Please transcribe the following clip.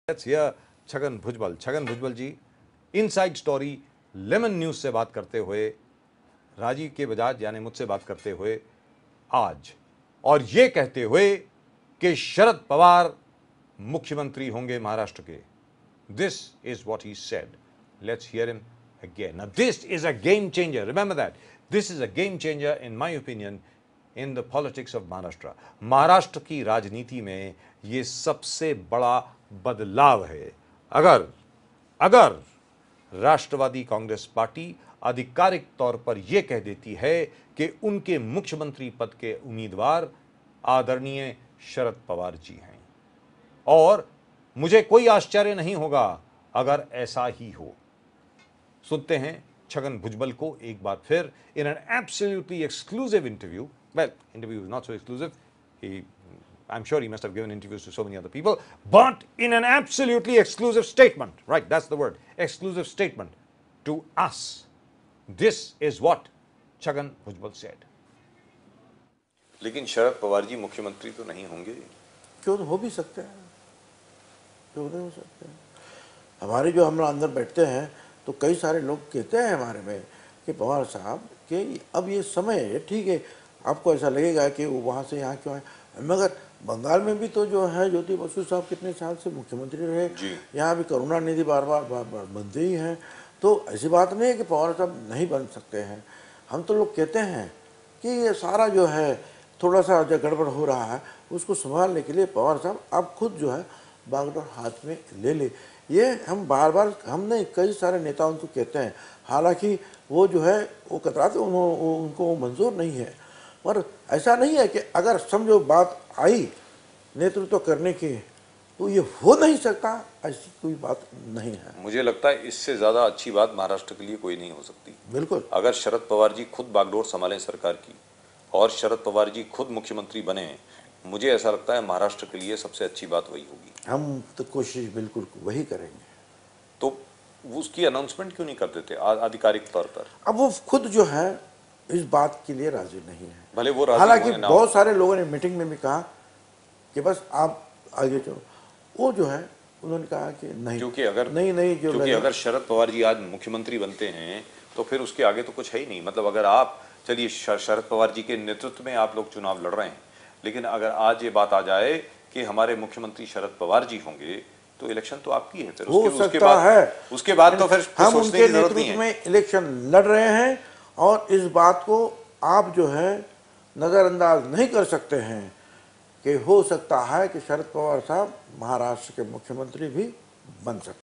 Let's hear Chhagan Bhujbal. Chhagan Bhujbal ji inside story lemon news से बात करते हुए, राजीव के बजाज यानी मुझसे बात करते हुए आज, और ये कहते हुए कि शरद पवार मुख्यमंत्री होंगे महाराष्ट्र के। This is what he said. Let's hear him again. Now this is a game changer. Remember that this is a game changer in my opinion in the politics of Maharashtra. Maharashtra की राजनीति में यह सबसे बड़ा बदलाव है। अगर राष्ट्रवादी कांग्रेस पार्टी आधिकारिक तौर पर यह कह देती है कि उनके मुख्यमंत्री पद के उम्मीदवार आदरणीय शरद पवार जी हैं, और मुझे कोई आश्चर्य नहीं होगा अगर ऐसा ही हो। सुनते हैं छगन भुजबल को एक बार फिर in an absolutely exclusive interview. Well, interview is not so exclusive. I'm sure he must have given interviews to so many other people, but in an absolutely exclusive statement, right, that's the word, exclusive statement to us. This is what Chhagan Bhujbal said. लेकिन शरद पवार जी मुख्यमंत्री तो नहीं होंगे। क्यों, हो भी सकते हैं, क्यों नहीं हो सकते हैं। हमारे जो हम अंदर बैठते हैं तो कई सारे लोग कहते हैं हमारे में कि पवार साहब कि अब ये समय है, ठीक है, आपको ऐसा लगेगा कि वो वहाँ से यहाँ क्यों आए, मगर बंगाल में भी तो जो है ज्योति बसु साहब कितने साल से मुख्यमंत्री रहे, यहाँ भी करुणानिधि बार बार बनते ही हैं। तो ऐसी बात नहीं है कि पवार साहब नहीं बन सकते हैं। हम तो लोग कहते हैं कि ये सारा जो है थोड़ा सा जो गड़बड़ हो रहा है उसको संभालने के लिए पवार साहब आप खुद जो है बागडोर हाथ में ले ले। ये हम बार बार हमने कई सारे नेताओं को कहते हैं, हालांकि वो जो है वो कतराते, उनको मंजूर नहीं है। और ऐसा नहीं है कि अगर समझो बात आई नेतृत्व करने की तो ये हो नहीं सकता, ऐसी कोई बात नहीं है। मुझे लगता है इससे ज्यादा अच्छी बात महाराष्ट्र के लिए कोई नहीं हो सकती। बिल्कुल, अगर शरद पवार जी खुद बागडोर संभालें सरकार की और शरद पवार जी खुद मुख्यमंत्री बने, मुझे ऐसा लगता है महाराष्ट्र के लिए सबसे अच्छी बात वही होगी। हम तो कोशिश बिल्कुल वही करेंगे। तो उसकी अनाउंसमेंट क्यों नहीं कर देते आधिकारिक तौर पर? अब वो खुद जो है इस बात के लिए राजी नहीं है। भले वो राजी, हालांकि बहुत सारे लोगों ने मीटिंग में भी कहा कि बस आप आगे चलो, वो जो है उन्होंने कहा कि नहीं, क्योंकि अगर शरद पवार जी आज मुख्यमंत्री बनते हैं तो फिर उसके आगे तो कुछ है ही नहीं। मतलब अगर आप, चलिए शरद पवार जी के नेतृत्व में आप लोग चुनाव लड़ रहे हैं, लेकिन अगर आज ये बात आ जाए कि हमारे मुख्यमंत्री शरद पवार जी होंगे तो इलेक्शन तो आपकी है। फिर उसके बाद तो फिर हम उनके नेतृत्व में इलेक्शन लड़ रहे हैं, और इस बात को आप जो है नज़रअंदाज नहीं कर सकते हैं कि हो सकता है कि शरद पवार साहब महाराष्ट्र के मुख्यमंत्री भी बन सकते हैं।